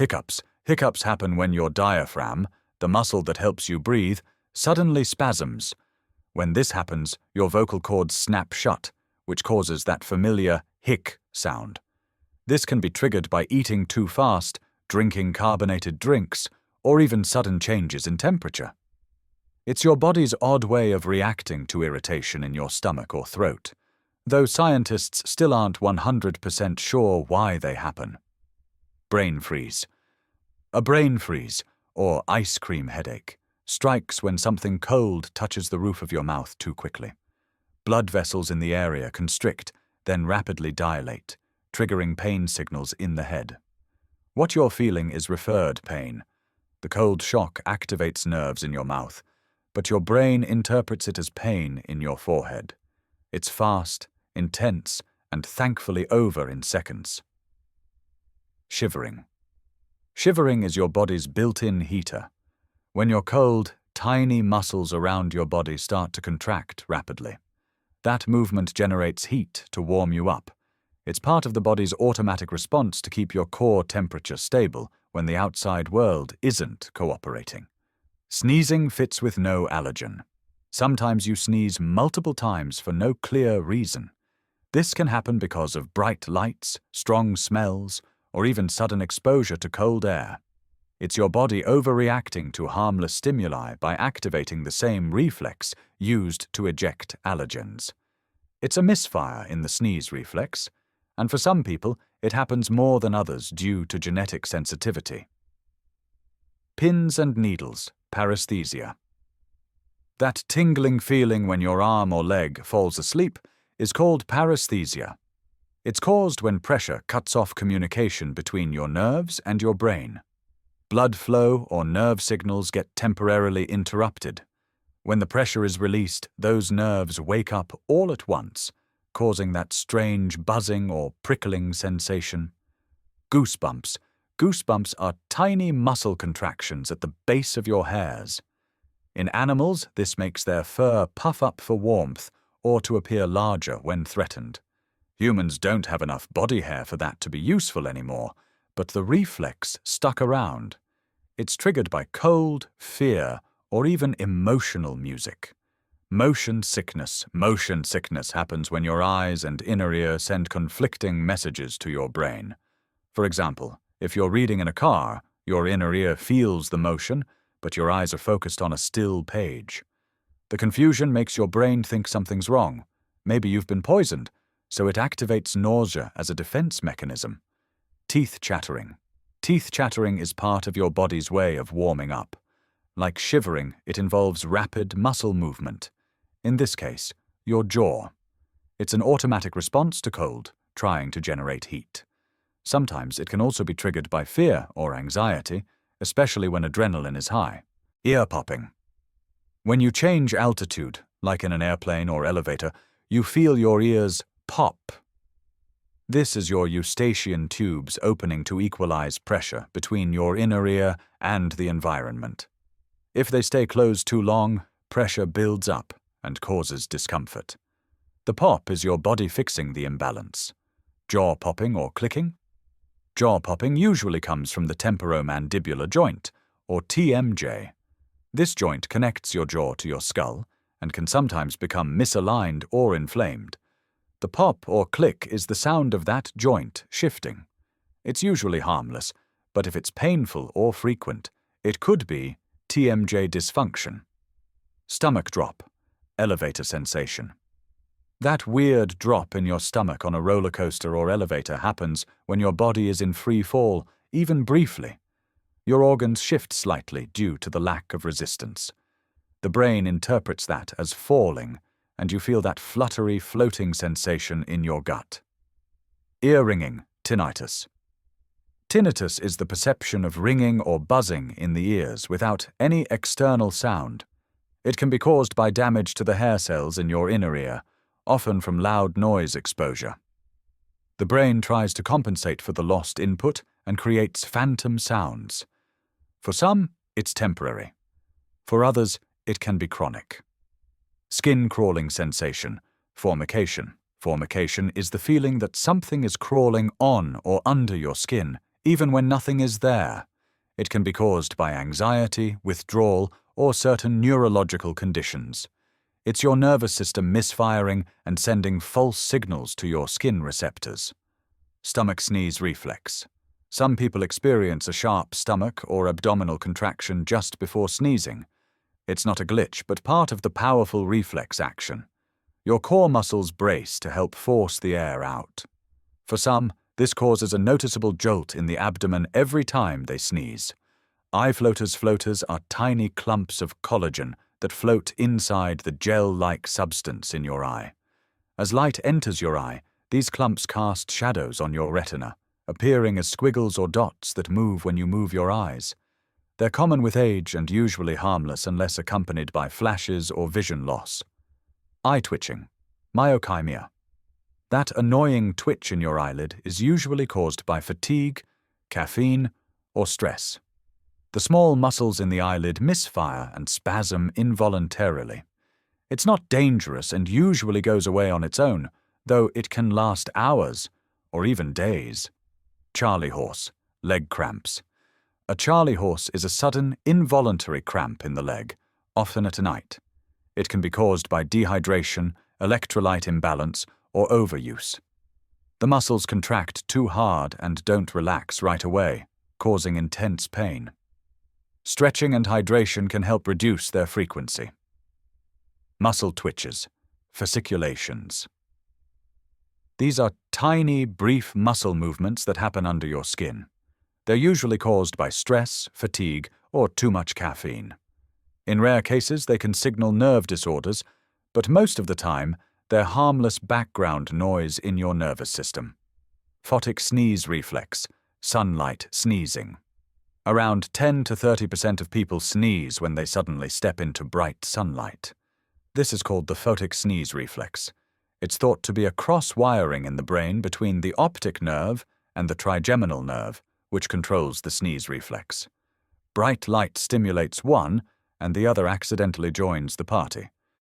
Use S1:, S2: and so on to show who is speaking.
S1: Hiccups. Hiccups happen when your diaphragm, the muscle that helps you breathe, suddenly spasms. When this happens, your vocal cords snap shut, which causes that familiar hic sound. This can be triggered by eating too fast, drinking carbonated drinks, or even sudden changes in temperature. It's your body's odd way of reacting to irritation in your stomach or throat, though scientists still aren't 100% sure why they happen. Brain freeze. A brain freeze, or ice cream headache, strikes when something cold touches the roof of your mouth too quickly. Blood vessels in the area constrict, then rapidly dilate, triggering pain signals in the head. What you're feeling is referred pain. The cold shock activates nerves in your mouth, but your brain interprets it as pain in your forehead. It's fast, intense, and thankfully over in seconds. Shivering. Shivering is your body's built-in heater. When you're cold, tiny muscles around your body start to contract rapidly. That movement generates heat to warm you up. It's part of the body's automatic response to keep your core temperature stable when the outside world isn't cooperating. Sneezing fits with no allergen. Sometimes you sneeze multiple times for no clear reason. This can happen because of bright lights, strong smells, or even sudden exposure to cold air. It's your body overreacting to harmless stimuli by activating the same reflex used to eject allergens. It's a misfire in the sneeze reflex, and for some people, it happens more than others due to genetic sensitivity. Pins and needles, paresthesia. That tingling feeling when your arm or leg falls asleep is called paresthesia. It's caused when pressure cuts off communication between your nerves and your brain. Blood flow or nerve signals get temporarily interrupted. When the pressure is released, those nerves wake up all at once, causing that strange buzzing or prickling sensation. Goosebumps. Goosebumps are tiny muscle contractions at the base of your hairs. In animals, this makes their fur puff up for warmth or to appear larger when threatened. Humans don't have enough body hair for that to be useful anymore, but the reflex stuck around. It's triggered by cold, fear, or even emotional music. Motion sickness. Motion sickness happens when your eyes and inner ear send conflicting messages to your brain. For example, if you're reading in a car, your inner ear feels the motion, but your eyes are focused on a still page. The confusion makes your brain think something's wrong. Maybe you've been poisoned, so it activates nausea as a defense mechanism. Teeth chattering. Teeth chattering is part of your body's way of warming up. Like shivering, it involves rapid muscle movement. In this case, your jaw. It's an automatic response to cold, trying to generate heat. Sometimes it can also be triggered by fear or anxiety, especially when adrenaline is high. Ear popping. When you change altitude, like in an airplane or elevator, you feel your ears pop. This is your eustachian tubes opening to equalize pressure between your inner ear and the environment. If they stay closed too long, pressure builds up and causes discomfort. The pop is your body fixing the imbalance. Jaw popping or clicking? Jaw popping usually comes from the temporomandibular joint, or TMJ. This joint connects your jaw to your skull and can sometimes become misaligned or inflamed. The pop or click is the sound of that joint shifting. It's usually harmless, but if it's painful or frequent, it could be TMJ dysfunction. Stomach drop, elevator sensation. That weird drop in your stomach on a roller coaster or elevator happens when your body is in free fall, even briefly. Your organs shift slightly due to the lack of resistance. The brain interprets that as falling, and you feel that fluttery, floating sensation in your gut. Ear ringing, tinnitus. Tinnitus is the perception of ringing or buzzing in the ears without any external sound. It can be caused by damage to the hair cells in your inner ear, often from loud noise exposure. The brain tries to compensate for the lost input and creates phantom sounds. For some, it's temporary. For others, it can be chronic. Skin crawling sensation, formication. Formication is the feeling that something is crawling on or under your skin even when nothing is there. It can be caused by anxiety, withdrawal, or certain neurological conditions. It's your nervous system misfiring and sending false signals to your skin receptors. Stomach sneeze reflex. Some people experience a sharp stomach or abdominal contraction just before sneezing. It's not a glitch, but part of the powerful reflex action. Your core muscles brace to help force the air out. For some, this causes a noticeable jolt in the abdomen every time they sneeze. Eye floaters are tiny clumps of collagen that float inside the gel-like substance in your eye. As light enters your eye, these clumps cast shadows on your retina, appearing as squiggles or dots that move when you move your eyes. They're common with age and usually harmless unless accompanied by flashes or vision loss. Eye twitching, myokymia. That annoying twitch in your eyelid is usually caused by fatigue, caffeine, or stress. The small muscles in the eyelid misfire and spasm involuntarily. It's not dangerous and usually goes away on its own, though it can last hours or even days. Charley horse, leg cramps. A Charley horse is a sudden, involuntary cramp in the leg, often at night. It can be caused by dehydration, electrolyte imbalance, or overuse. The muscles contract too hard and don't relax right away, causing intense pain. Stretching and hydration can help reduce their frequency. Muscle twitches, fasciculations. These are tiny, brief muscle movements that happen under your skin. They're usually caused by stress, fatigue, or too much caffeine. In rare cases, they can signal nerve disorders, but most of the time, they're harmless background noise in your nervous system. Photic sneeze reflex, sunlight sneezing. Around 10 to 30% of people sneeze when they suddenly step into bright sunlight. This is called the photic sneeze reflex. It's thought to be a cross-wiring in the brain between the optic nerve and the trigeminal nerve, which controls the sneeze reflex. Bright light stimulates one, and the other accidentally joins the party.